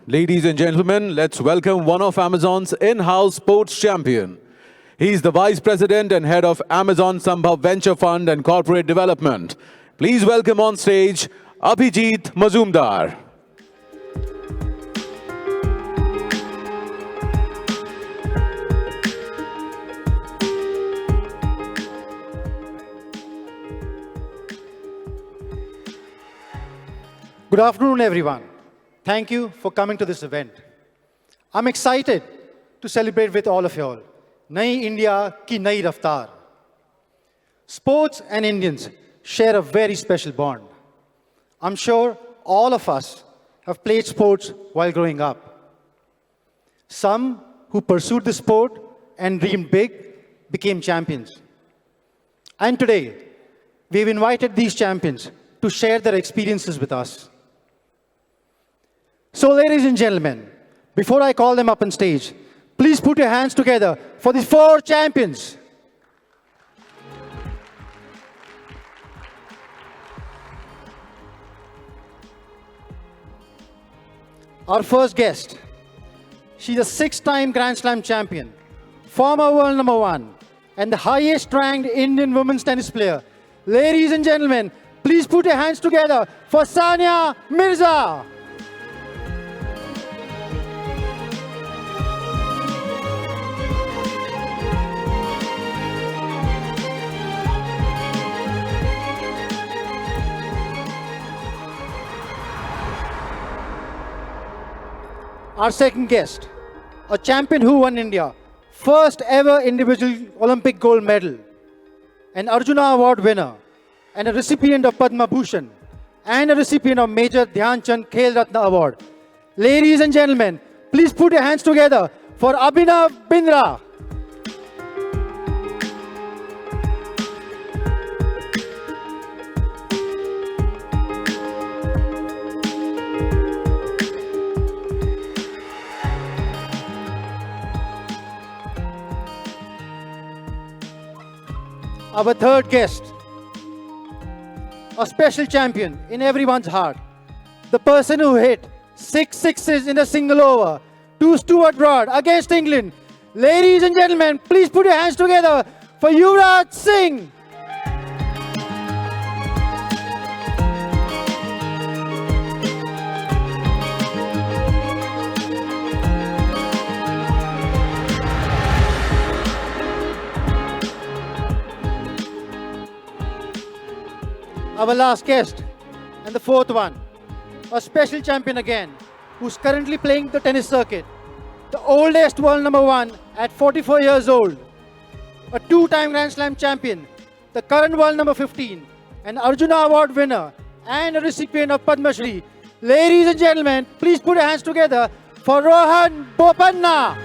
Ladies and gentlemen, let's welcome one of Amazon's in-house sports champion. He's the Vice President and Head of Amazon Smbhav Venture Fund and Corporate Development. Please welcome on stage Abhijit Mazumdar. Good afternoon, everyone. Thank you for coming to this event. I'm excited to celebrate with all of you all. Nai India ki nai raftar. Sports and Indians share a very special bond. I'm sure all of us have played sports while growing up. Some who pursued the sport and dreamed big became champions. And today, we've invited these champions to share their experiences with us. So, ladies and gentlemen, before I call them up on stage, please put your hands together for these 4 champions. Our first guest, she's a 6-time Grand Slam champion, former world number 1, and the highest ranked Indian women's tennis player. Ladies and gentlemen, please put your hands together for Sania Mirza. Our second guest, a champion who won India, first ever individual Olympic gold medal, an Arjuna Award winner, and a recipient of Padma Bhushan, and a recipient of Major Dhyan Chand Khel Ratna Award. Ladies and gentlemen, please put your hands together for Abhinav Bindra. Our third guest, a special champion in everyone's heart, the person who hit 6 sixes in a single over to Stuart Broad against England. Ladies and gentlemen, please put your hands together for Yuvraj Singh. Our last guest, and the fourth one, a special champion again, who's currently playing the tennis circuit, the oldest world number 1 at 44 years old, a 2-time Grand Slam champion, the current world number 15, an Arjuna Award winner, and a recipient of Padma Shri. Ladies and gentlemen, please put your hands together for Rohan Bopanna.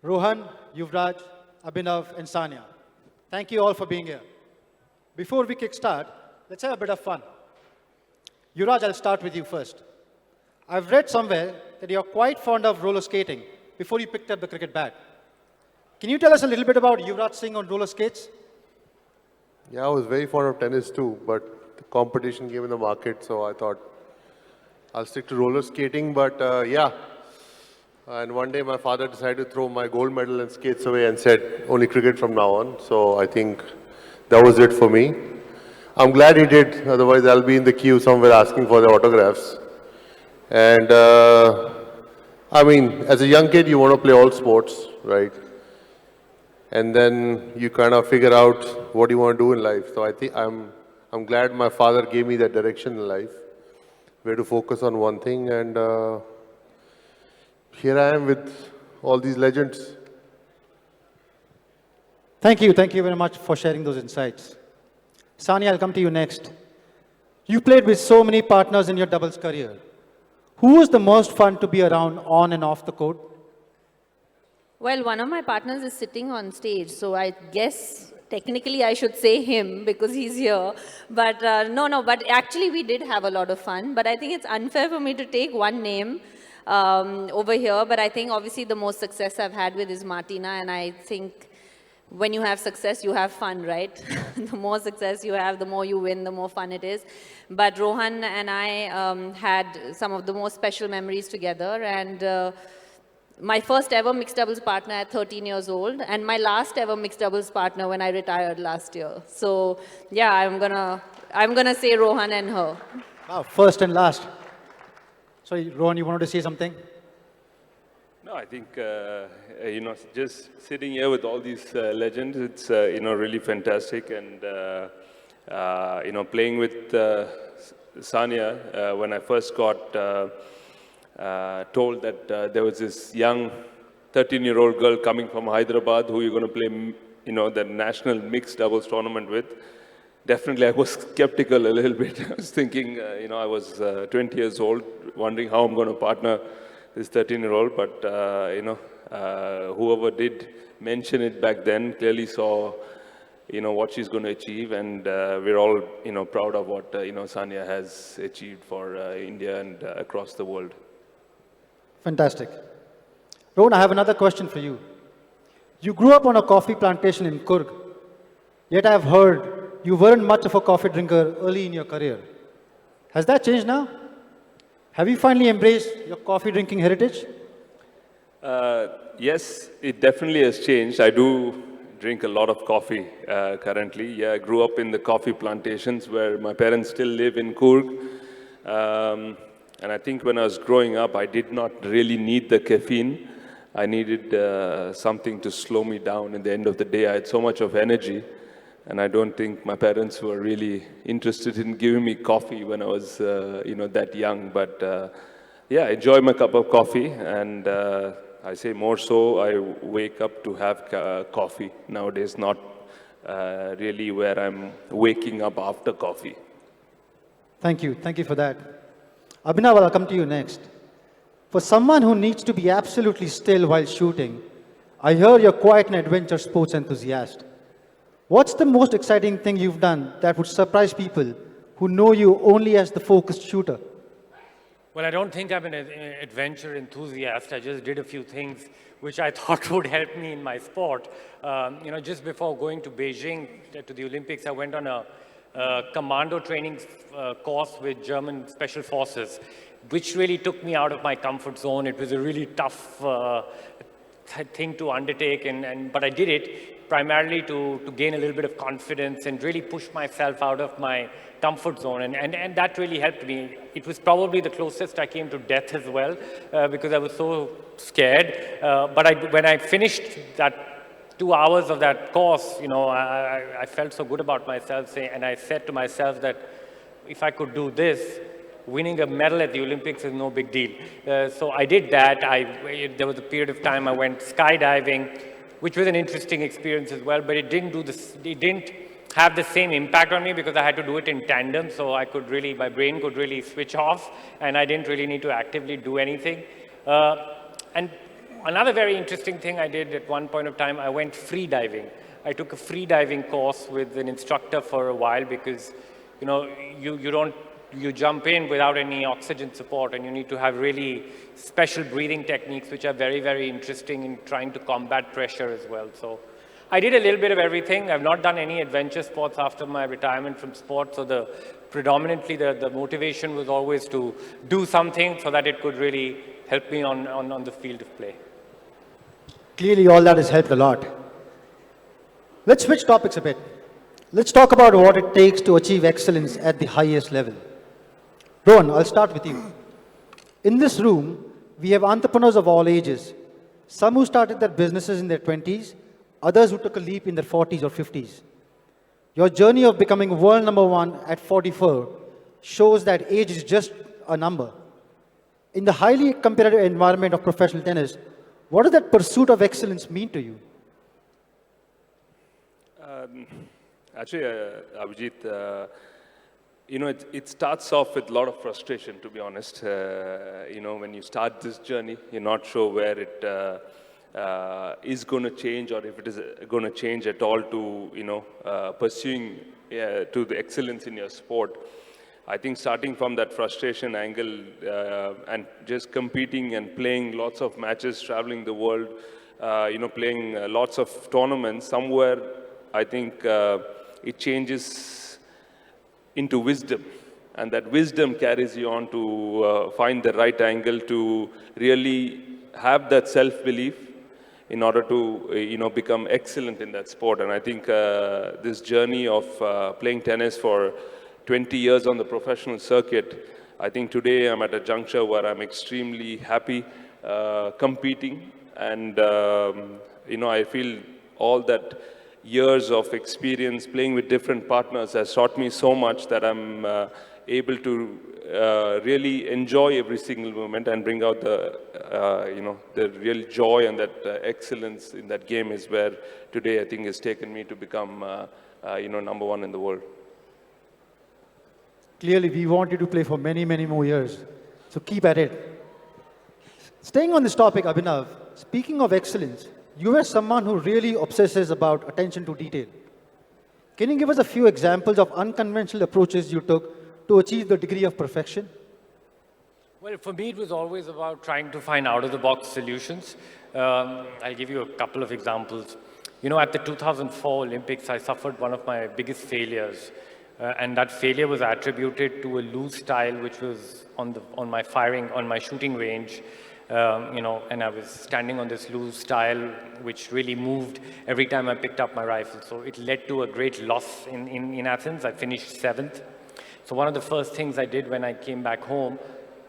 Rohan, Yuvraj, Abhinav, and Sania, thank you all for being here. Before we kickstart, let's have a bit of fun. Yuvraj, I'll start with you first. I've read somewhere that you're quite fond of roller skating before you picked up the cricket bat. Can you tell us a little bit about Yuvraj Singh on roller skates? Yeah, I was very fond of tennis too, but the competition came in the market, so I thought I'll stick to roller skating. But yeah. And one day my father decided to throw my gold medal and skates away and said, only cricket from now on. So I think that was it for me. I'm glad he did, otherwise I'll be in the queue somewhere asking for the autographs. And I mean, as a young kid, you want to play all sports, right? And then you kind of figure out what you want to do in life. So I think I'm glad my father gave me that direction in life, where to focus on one thing. And here I am with all these legends. Thank you very much for sharing those insights. Sania, I'll come to you next. You played with so many partners in your doubles career. Who was the most fun to be around on and off the court? Well, one of my partners is sitting on stage, so I guess technically I should say him because he's here. But but actually we did have a lot of fun. But I think it's unfair for me to take one name over here. But I think obviously the most success I've had with is Martina. And I think when you have success, you have fun, right? The more success you have, the more you win, the more fun it is. But Rohan and I had some of the most special memories together. And my first ever mixed doubles partner at 13 years old, and my last ever mixed doubles partner when I retired last year. So yeah, I'm gonna say Rohan and her. Wow, first and last. Sorry, Rohan, you wanted to say something? No, I think, just sitting here with all these legends, it's, really fantastic. And, playing with Sania, when I first got told that there was this young 13-year-old girl coming from Hyderabad who you're going to play, the national mixed doubles tournament with, definitely I was skeptical a little bit. I was thinking, I was 20 years old, wondering how I'm going to partner this 13-year-old, but, whoever did mention it back then clearly saw, what she's going to achieve, and we're all, proud of what, Sania has achieved for India and across the world. Fantastic. Rohan, I have another question for you. You grew up on a coffee plantation in Coorg, yet I have heard you weren't much of a coffee drinker early in your career. Has that changed now? Have you finally embraced your coffee drinking heritage? Yes, it definitely has changed. I do drink a lot of coffee currently. Yeah, I grew up in the coffee plantations where my parents still live in Coorg. And I think when I was growing up, I did not really need the caffeine. I needed something to slow me down. At the end of the day, I had so much of energy. And I don't think my parents were really interested in giving me coffee when I was, that young. But yeah, I enjoy my cup of coffee. And I say more so, I wake up to have coffee nowadays, not really where I'm waking up after coffee. Thank you. Thank you for that. Abhinav, I'll come to you next. For someone who needs to be absolutely still while shooting, I hear you're quite an adventure sports enthusiast. What's the most exciting thing you've done that would surprise people who know you only as the focused shooter? Well, I don't think I'm an adventure enthusiast. I just did a few things which I thought would help me in my sport. Just before going to Beijing, to the Olympics, I went on a commando training course with German Special Forces, which really took me out of my comfort zone. It was a really tough thing to undertake, but I did it primarily to gain a little bit of confidence and really push myself out of my comfort zone, and that really helped me. It was probably the closest I came to death as well, because I was so scared. But when I finished that 2 hours of that course, I felt so good about myself, and I said to myself that if I could do this, winning a medal at the Olympics is no big deal. So I did that. There was a period of time I went skydiving, which was an interesting experience as well, but it didn't have the same impact on me because I had to do it in tandem, so my brain could really switch off, and I didn't really need to actively do anything. And another very interesting thing I did at one point of time, I went free diving. I took a free diving course with an instructor for a while because, you jump in without any oxygen support, and you need to have really special breathing techniques, which are very, very interesting in trying to combat pressure as well. So I did a little bit of everything. I've not done any adventure sports after my retirement from sports. So predominantly the motivation was always to do something so that it could really help me on the field of play. Clearly, all that has helped a lot. Let's switch topics a bit. Let's talk about what it takes to achieve excellence at the highest level. Rohan, I'll start with you. In this room, we have entrepreneurs of all ages. Some who started their businesses in their 20s, others who took a leap in their 40s or 50s. Your journey of becoming world number one at 44 shows that age is just a number. In the highly competitive environment of professional tennis, what does that pursuit of excellence mean to you? Actually, Abhijit, it starts off with a lot of frustration, to be honest. When you start this journey, you're not sure where is going to change, or if it is going to change at all to, pursuing to the excellence in your sport. I think starting from that frustration angle and just competing and playing lots of matches, traveling the world, playing lots of tournaments, somewhere I think it changes into wisdom. And that wisdom carries you on to find the right angle to really have that self-belief in order to, become excellent in that sport. And I think this journey of playing tennis for 20 years on the professional circuit, I think today I'm at a juncture where I'm extremely happy competing. And, I feel all that years of experience playing with different partners has taught me so much that I'm able to really enjoy every single moment and bring out the, the real joy and that excellence in that game is where today I think has taken me to become, number one in the world. Clearly, we want you to play for many, many more years. So keep at it. Staying on this topic, Abhinav, speaking of excellence, you are someone who really obsesses about attention to detail. Can you give us a few examples of unconventional approaches you took to achieve the degree of perfection? Well, for me, it was always about trying to find out-of-the-box solutions. I'll give you a couple of examples. At the 2004 Olympics, I suffered one of my biggest failures. And that failure was attributed to a loose style, which was on my shooting range. And I was standing on this loose style, which really moved every time I picked up my rifle. So it led to a great loss in Athens. I finished 7th. So one of the first things I did when I came back home,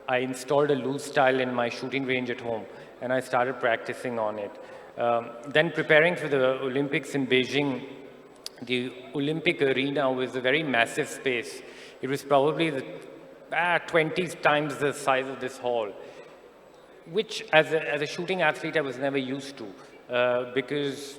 I installed a loose style in my shooting range at home, and I started practicing on it. Then preparing for the Olympics in Beijing, the Olympic arena was a very massive space. It was probably 20 times the size of this hall, which as a shooting athlete I was never used to because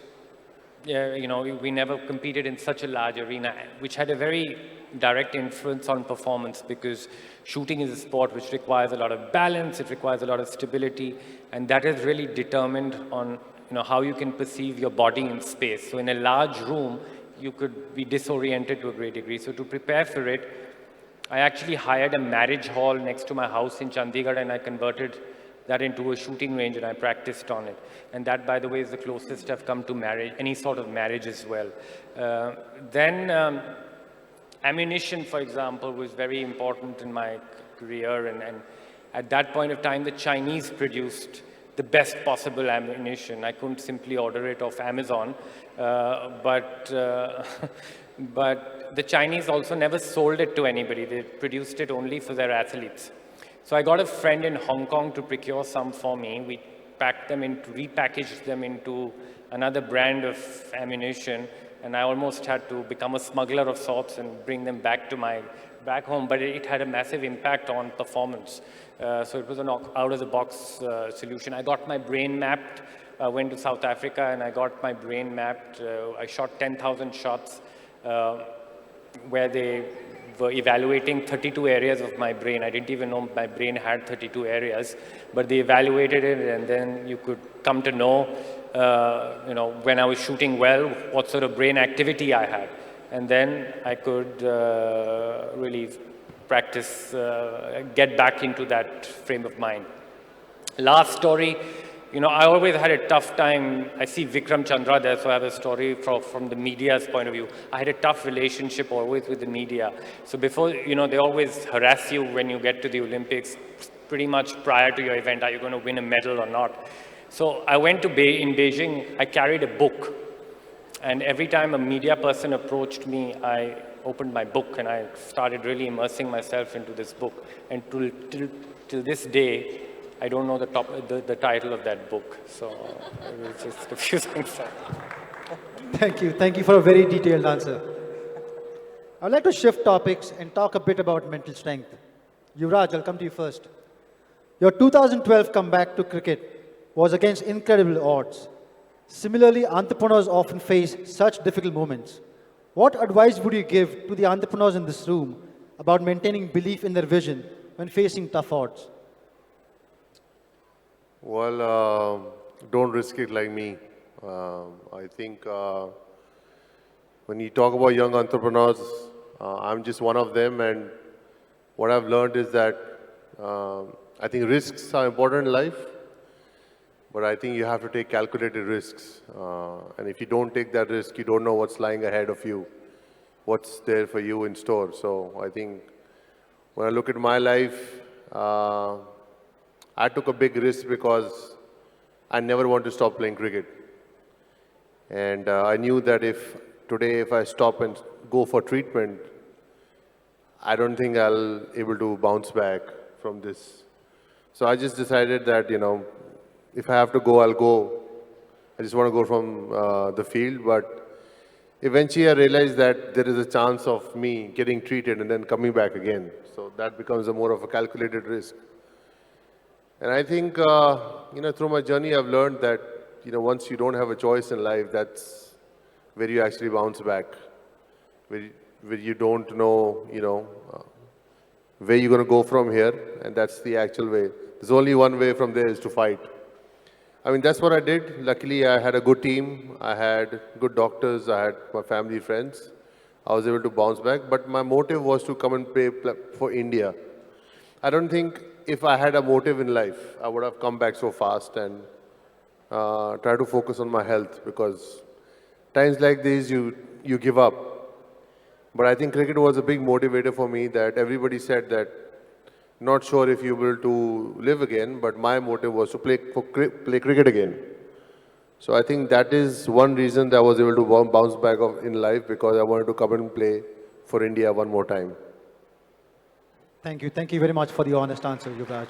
we never competed in such a large arena, which had a very direct influence on performance because shooting is a sport which requires a lot of balance, it requires a lot of stability, and that is really determined on how you can perceive your body in space. So in a large room, you could be disoriented to a great degree. So to prepare for it, I actually hired a marriage hall next to my house in Chandigarh, and I converted that into a shooting range, and I practiced on it. And that, by the way, is the closest I've come to marriage, any sort of marriage as well. Then ammunition, for example, was very important in my career. And at that point of time, the Chinese produced the best possible ammunition. I couldn't simply order it off Amazon, but the Chinese also never sold it to anybody. They produced it only for their athletes. So I got a friend in Hong Kong to procure some for me. We repackaged them into another brand of ammunition, and I almost had to become a smuggler of sorts and bring them back home, but it had a massive impact on performance. So it was an out-of-the-box solution. I got my brain mapped, went to South Africa, and I got my brain mapped. I shot 10,000 shots where they were evaluating 32 areas of my brain. I didn't even know my brain had 32 areas, but they evaluated it, and then you could come to know, when I was shooting well, what sort of brain activity I had. And then I could really practice, get back into that frame of mind. Last story, I always had a tough time. I see Vikram Chandra there, so I have a story from the media's point of view. I had a tough relationship always with the media. So before, they always harass you when you get to the Olympics, pretty much prior to your event, are you going to win a medal or not? So I went to in Beijing, I carried a book. And every time a media person approached me, I opened my book and I started really immersing myself into this book. And till this day, I don't know the title of that book. So it was just a few things. Thank you. Thank you for a very detailed answer. I'd like to shift topics and talk a bit about mental strength. Yuvraj, I'll come to you first. Your 2012 comeback to cricket was against incredible odds. Similarly, entrepreneurs often face such difficult moments. What advice would you give to the entrepreneurs in this room about maintaining belief in their vision when facing tough odds? Well, don't risk it like me. I think when you talk about young entrepreneurs, I'm just one of them, and what I've learned is that I think risks are important in life, but I think you have to take calculated risks. And if you don't take that risk, you don't know what's lying ahead of you, what's there for you in store. So I think when I look at my life, I took a big risk because I never want to stop playing cricket. And I knew that if I stop and go for treatment, I don't think I'll able to bounce back from this. So I just decided that, if I have to go, I'll go. I just want to go from the field. But eventually I realized that there is a chance of me getting treated and then coming back again. So that becomes a more of a calculated risk. And I think, through my journey, I've learned that, once you don't have a choice in life, that's where you actually bounce back, where you don't know, where you're going to go from here, and that's the actual way. There's only one way from there is to fight. I mean, that's what I did. Luckily, I had a good team. I had good doctors. I had my family, friends. I was able to bounce back. But my motive was to come and play for India. I don't think if I had a motive in life, I would have come back so fast and try to focus on my health, because times like these, you give up. But I think cricket was a big motivator for me, that everybody said that not sure if you will to live again, but my motive was to play cricket again. So I think that is one reason that I was able to bounce back in life, because I wanted to come and play for India one more time. Thank you. Thank you very much for the honest answer, Yuvraj.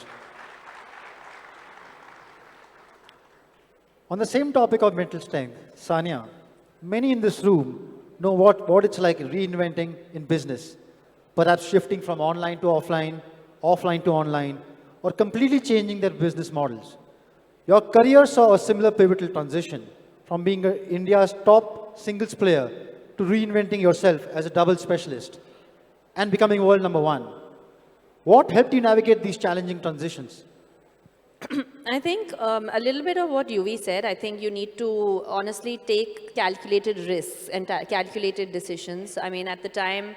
On the same topic of mental strength, Sania, many in this room know what it's like reinventing in business, perhaps shifting from online to offline, offline to online, or completely changing their business models. Your career saw a similar pivotal transition from being India's top singles player to reinventing yourself as a double specialist and becoming world number one. What helped you navigate these challenging transitions? I think a little bit of what Yuvi said. I think you need to honestly take calculated risks and calculated decisions. I mean, at the time,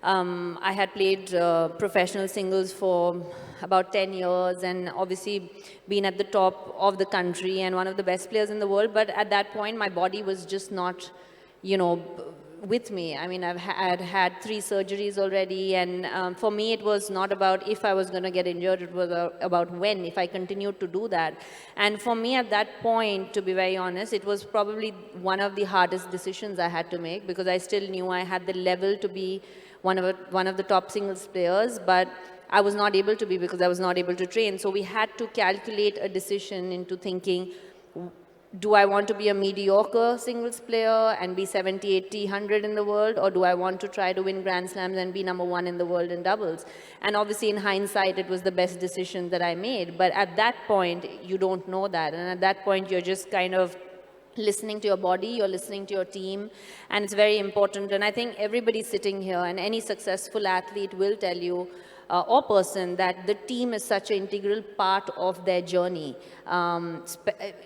I had played professional singles for about 10 years and obviously been at the top of the country and one of the best players in the world. But at that point, my body was just not, with me. I mean, I've had 3 surgeries already, and for me, it was not about if I was going to get injured, it was about when, if I continued to do that. And for me, at that point, to be very honest, it was probably one of the hardest decisions I had to make, because I still knew I had the level to be one of the top singles players, but I was not able to be because I was not able to train. So we had to calculate a decision into thinking, do I want to be a mediocre singles player and be 70, 80, 100 in the world, or do I want to try to win Grand Slams and be number 1 in the world in doubles? And obviously, in hindsight, it was the best decision that I made. But at that point, you don't know that. And at that point, you're just kind of listening to your body, you're listening to your team, and it's very important. And I think everybody sitting here and any successful athlete will tell you, or person, that the team is such an integral part of their journey,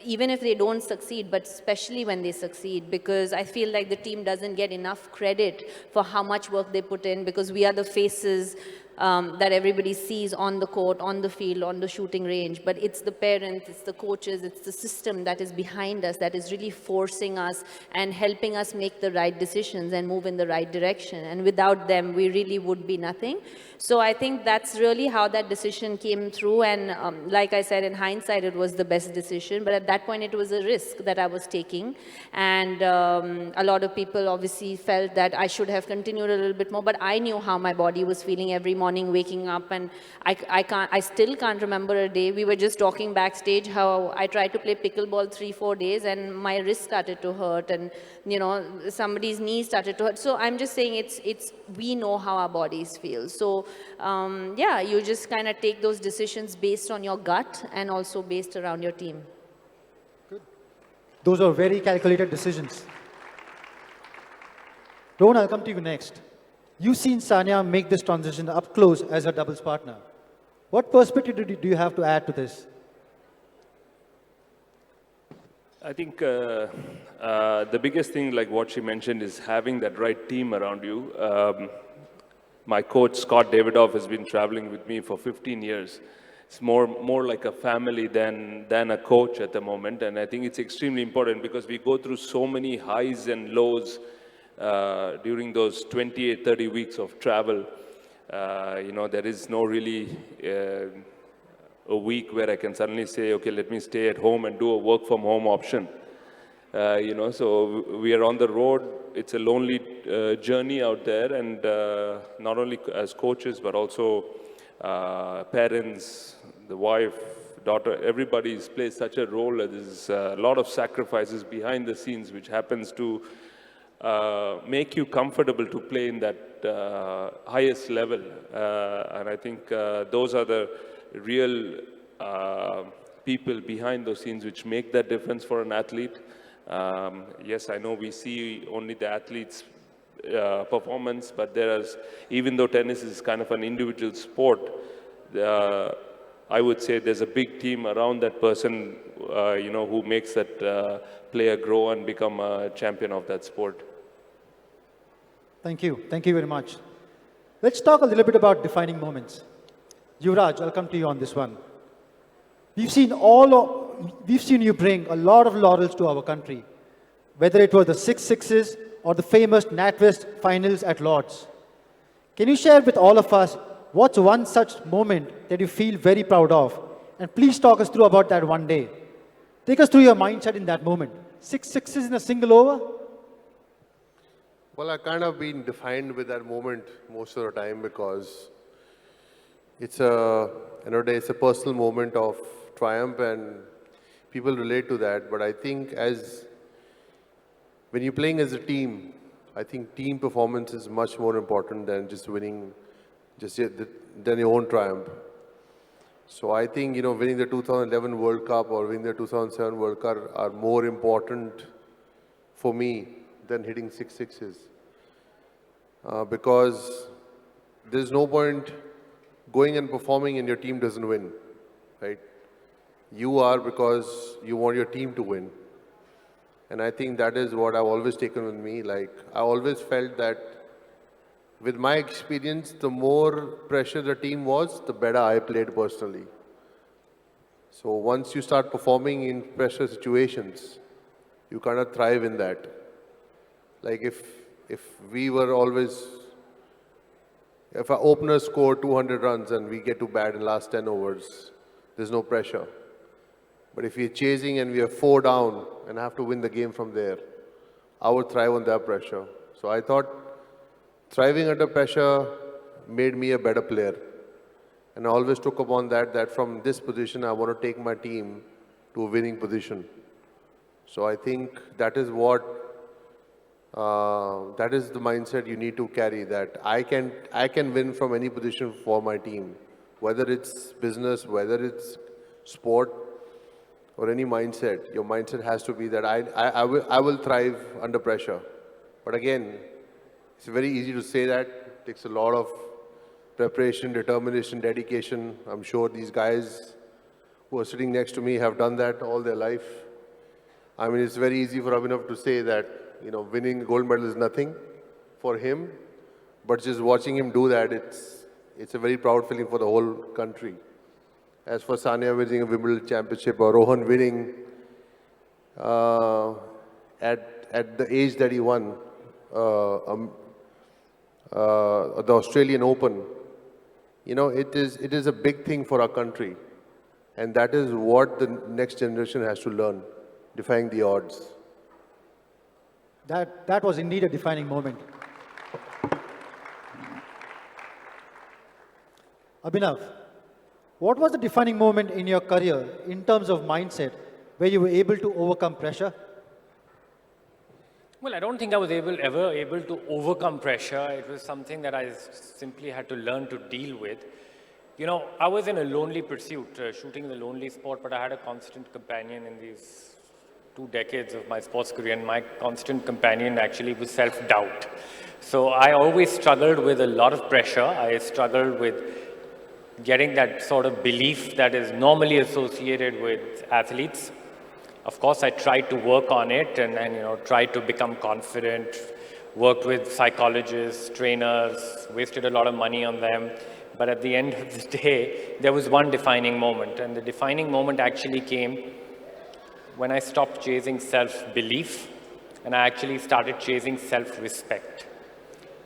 even if they don't succeed, but especially when they succeed, because I feel like the team doesn't get enough credit for how much work they put in, because we are the faces that everybody sees on the court, on the field, on the shooting range. But it's the parents, it's the coaches, it's the system that is behind us, that is really forcing us and helping us make the right decisions and move in the right direction. And without them, we really would be nothing. So I think that's really how that decision came through. And like I said, in hindsight, it was the best decision. But at that point, it was a risk that I was taking. And a lot of people obviously felt that I should have continued a little bit more. But I knew how my body was feeling every morning waking up. And I still can't remember a day. We were just talking backstage how I tried to play pickleball 3-4 days and my wrist started to hurt. And, somebody's knee started to hurt. So I'm just saying we know how our bodies feel. So yeah, you just kind of take those decisions based on your gut and also based around your team. Good. Those are very calculated decisions. Rohan, I'll come to you next. You've seen Sania make this transition up close as her doubles partner. What perspective do you have to add to this? I think the biggest thing, like what she mentioned, is having that right team around you. My coach, Scott Davidoff, has been traveling with me for 15 years. It's more like a family than a coach at the moment. And I think it's extremely important because we go through so many highs and lows during those 28, 30 weeks of travel. There is no really a week where I can suddenly say, okay, let me stay at home and do a work from home option. So we are on the road. It's a lonely journey out there, and not only as coaches, but also parents, the wife, daughter, everybody plays such a role. There's a lot of sacrifices behind the scenes, which happens to make you comfortable to play in that highest level. And I think those are the real people behind those scenes which make that difference for an athlete. Yes, I know we see only the athletes' performance, but even though tennis is kind of an individual sport, I would say there's a big team around that person, who makes that player grow and become a champion of that sport. Thank you. Thank you very much. Let's talk a little bit about defining moments. Yuvraj, I'll come to you on this one. We've seen you bring a lot of laurels to our country, whether it was the 6-6s or the famous NatWest finals at Lord's. Can you share with all of us what's one such moment that you feel very proud of? And please talk us through about that one day. Take us through your mindset in that moment. 6-6s in a single over? Well, I kind of been defined with that moment most of the time because it's a personal moment of triumph and people relate to that. But I think when you're playing as a team, I think team performance is much more important than just winning, than your own triumph. So I think, winning the 2011 World Cup or winning the 2007 World Cup are more important for me than hitting 6-6s. Because there's no point going and performing and your team doesn't win, right? You are because you want your team to win. And I think that is what I've always taken with me. Like, I always felt that with my experience, the more pressure the team was, the better I played personally. So once you start performing in pressure situations, you kind of thrive in that. Like if our openers score 200 runs and we get to bat in last 10 overs, there's no pressure. But if we're chasing and we are 4 down and have to win the game from there, I would thrive on that pressure. So I thought thriving under pressure made me a better player. And I always took upon that from this position, I want to take my team to a winning position. So I think that is the mindset you need to carry, that I can win from any position for my team, whether it's business, whether it's sport, or any mindset. Your mindset has to be that I will thrive under pressure. But again, it's very easy to say that. It takes a lot of preparation, determination, dedication. I'm sure these guys who are sitting next to me have done that all their life. I mean, it's very easy for Abhinav to say that, winning a gold medal is nothing for him, but just watching him do that, it's a very proud feeling for the whole country. As for Sania winning a Wimbledon championship or Rohan winning at the age that he won the Australian Open, it is a big thing for our country, and that is what the next generation has to learn, defying the odds. That was indeed a defining moment. Abhinav, what was the defining moment in your career in terms of mindset where you were able to overcome pressure? Well, I don't think I was ever able to overcome pressure. It was something that I simply had to learn to deal with. I was in a lonely pursuit, shooting in a lonely sport, but I had a constant companion in these 2 decades of my sports career, and my constant companion actually was self-doubt. So I always struggled with a lot of pressure. I struggled with getting that sort of belief that is normally associated with athletes. Of course, I tried to work on it and tried to become confident, worked with psychologists, trainers, wasted a lot of money on them. But at the end of the day, there was one defining moment. And the defining moment actually came when I stopped chasing self-belief and I actually started chasing self-respect.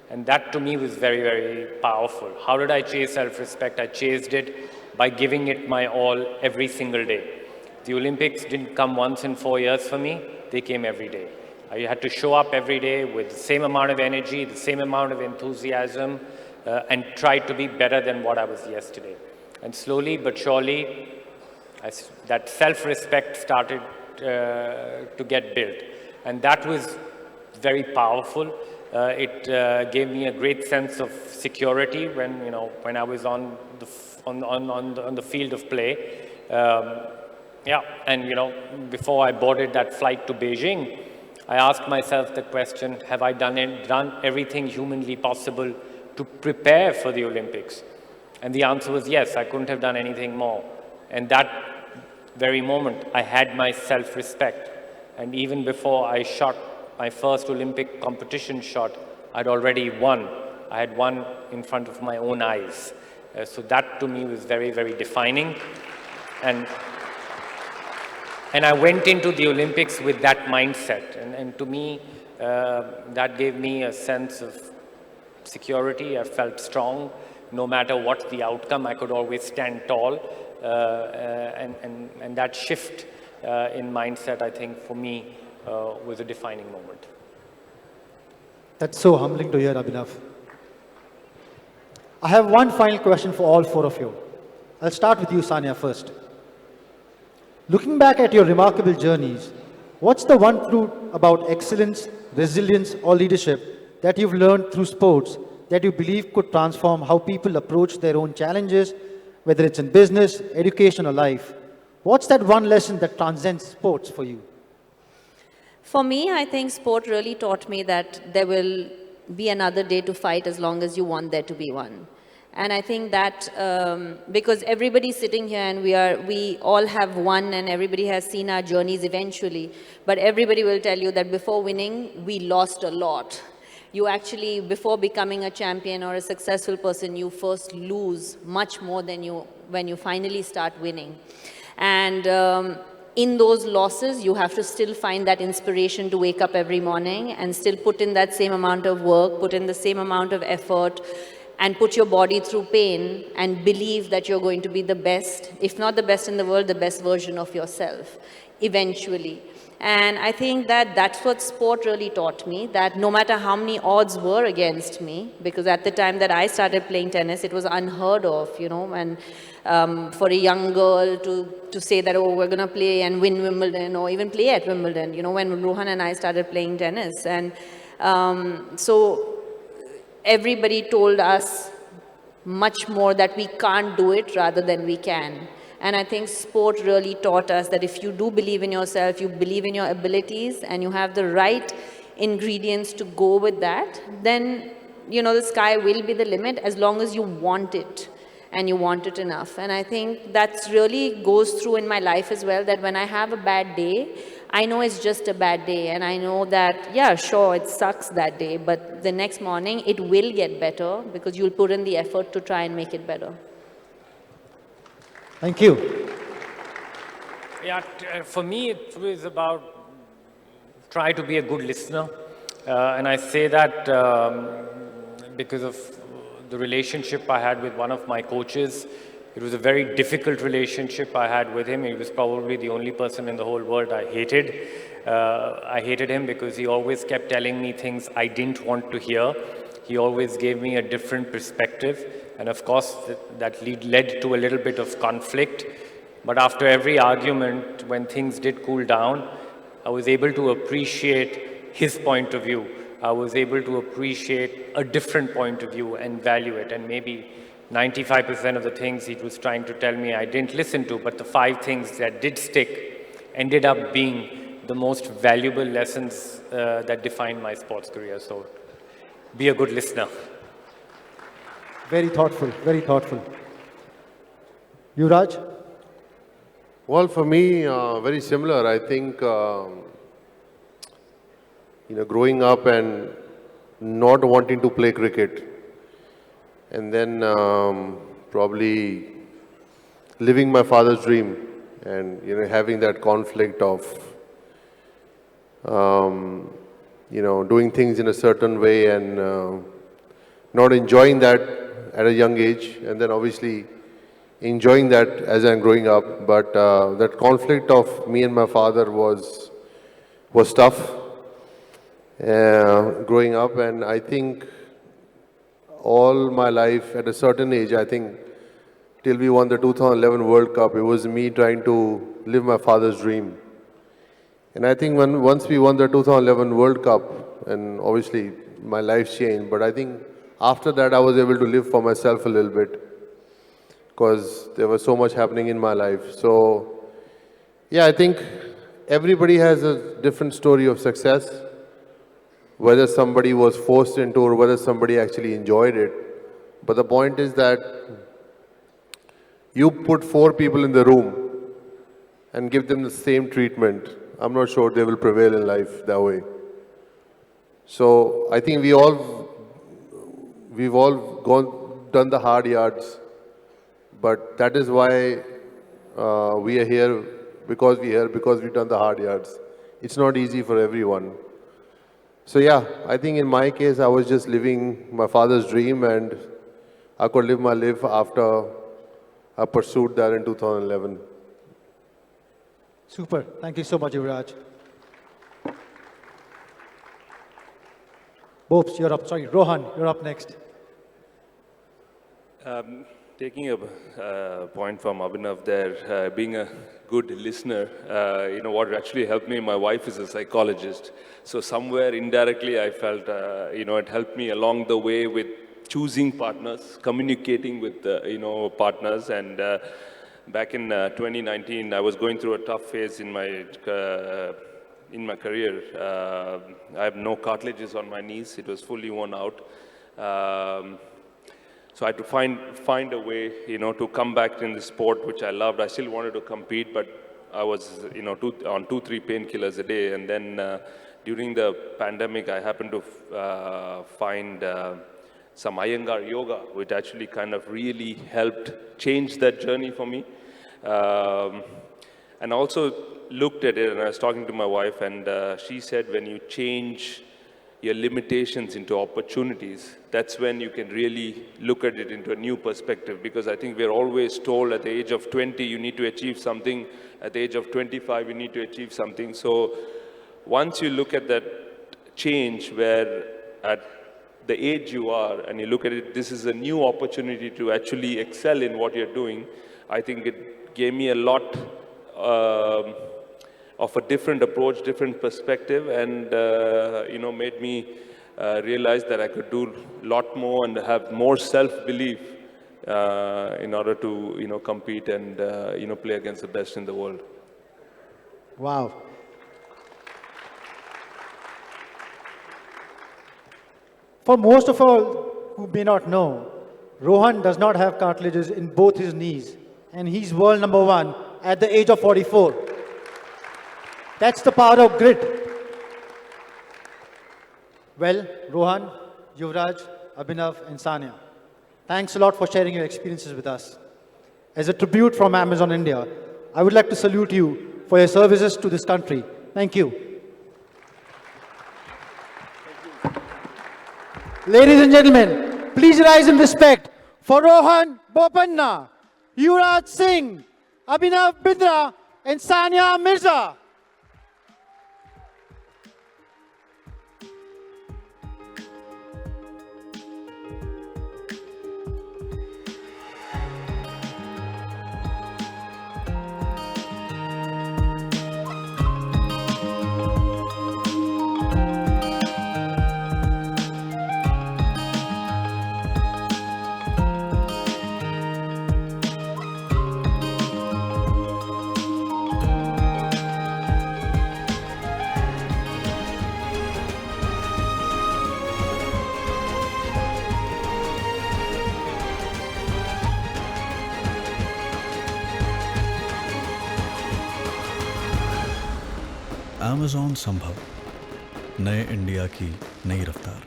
And that to me was very, very powerful. How did I chase self-respect? I chased it by giving it my all every single day. The Olympics didn't come once in 4 years for me, they came every day. I had to show up every day with the same amount of energy, the same amount of enthusiasm, and try to be better than what I was yesterday. And slowly but surely, that self-respect started to get built. And that was very powerful. It gave me a great sense of security when I was on the field of play. Before I boarded that flight to Beijing, I asked myself the question, have I done everything humanly possible to prepare for the Olympics? And the answer was yes, I couldn't have done anything more. And that very moment, I had my self-respect. And even before I shot my first Olympic competition shot, I'd already won. I had won in front of my own eyes. So that to me was very, very defining. And I went into the Olympics with that mindset. And to me, that gave me a sense of security. I felt strong. No matter what the outcome, I could always stand tall. And that shift in mindset, I think, for me, was a defining moment. That's so humbling to hear, Abhinav. I have one final question for all four of you. I'll start with you, Sania, first. Looking back at your remarkable journeys, what's the one truth about excellence, resilience, or leadership that you've learned through sports that you believe could transform how people approach their own challenges, whether it's in business, education, or life? What's that one lesson that transcends sports for you? For me, I think sport really taught me that there will be another day to fight as long as you want there to be one. And I think that because everybody's sitting here and we all have won and everybody has seen our journeys eventually, but everybody will tell you that before winning, we lost a lot. You actually, before becoming a champion or a successful person, you first lose much more than when you finally start winning. And in those losses, you have to still find that inspiration to wake up every morning and still put in that same amount of work, put in the same amount of effort, and put your body through pain and believe that you're going to be the best, if not the best in the world, the best version of yourself, eventually. And I think that that's what sport really taught me, that no matter how many odds were against me, because at the time that I started playing tennis, it was unheard of, and for a young girl to say that, oh, we're going to play and win Wimbledon, or even play at Wimbledon, when Rohan and I started playing tennis. And so everybody told us much more that we can't do it rather than we can. And I think sport really taught us that if you do believe in yourself, you believe in your abilities, and you have the right ingredients to go with that, then, the sky will be the limit as long as you want it and you want it enough. And I think that's really goes through in my life as well, that when I have a bad day, I know it's just a bad day, and I know that, yeah, sure, it sucks that day, but the next morning it will get better because you'll put in the effort to try and make it better. Thank you. Yeah, for me, it was about try to be a good listener. And I say that because of the relationship I had with one of my coaches. It was a very difficult relationship I had with him. He was probably the only person in the whole world I hated. I hated him because he always kept telling me things I didn't want to hear. He always gave me a different perspective. And of course, that led to a little bit of conflict. But after every argument, when things did cool down, I was able to appreciate his point of view. I was able to appreciate a different point of view and value it. And maybe 95% of the things he was trying to tell me I didn't listen to, but the 5 things that did stick ended up being the most valuable lessons that defined my sports career. So be a good listener. Very thoughtful, very thoughtful. Yuvraj? Well, for me, very similar. I think, growing up and not wanting to play cricket, and then probably living my father's dream, and having that conflict of doing things in a certain way and not enjoying that at a young age, and then obviously enjoying that as I'm growing up. But that conflict of me and my father was tough growing up, and I think all my life at a certain age, I think till we won the 2011 World Cup, it was me trying to live my father's dream. And I think once we won the 2011 World Cup, and obviously my life changed, but I think after that I was able to live for myself a little bit because there was so much happening in my life. So, yeah, I think everybody has a different story of success, whether somebody was forced into or whether somebody actually enjoyed it. But the point is that you put 4 people in the room and give them the same treatment, I'm not sure they will prevail in life that way. So I think we've all done the hard yards, but that is why we are here because we've done the hard yards. It's not easy for everyone. So yeah, I think in my case, I was just living my father's dream, and I could live my life after I pursued that in 2011. Super. Thank you so much, Yuvraj. Bobs, you're up. Sorry, Rohan, you're up next. Taking a point from Abhinav there, being a good listener, what actually helped me, my wife is a psychologist. So somewhere indirectly I felt, it helped me along the way with choosing partners, communicating with, partners. And back in 2019, I was going through a tough phase in my career. I have no cartilages on my knees. It was fully worn out. So I had to find a way, to come back in the sport, which I loved. I still wanted to compete, but I was, on 2-3 painkillers a day. And then during the pandemic, I happened to find some Iyengar yoga, which actually kind of really helped change that journey for me. And also looked at it, and I was talking to my wife, and she said, when you change your limitations into opportunities, that's when you can really look at it into a new perspective. Because I think we're always told at the age of 20, you need to achieve something. At the age of 25, you need to achieve something. So once you look at that change where at the age you are, and you look at it, this is a new opportunity to actually excel in what you're doing, I think it gave me a lot of a different approach, different perspective, and made me realize that I could do a lot more and have more self-belief in order to compete and play against the best in the world. Wow. For most of all who may not know, Rohan does not have cartilages in both his knees, and he's world number 1 at the age of 44. That's the power of grit. Well, Rohan, Yuvraj, Abhinav, and Sanya, thanks a lot for sharing your experiences with us. As a tribute from Amazon India, I would like to salute you for your services to this country. Thank you. Ladies and gentlemen, please rise in respect for Rohan Bopanna, Yuvraj Singh, Abhinav Bindra, and Sanya Mirza. Amazon संभव, नए India की नई रफ्तार।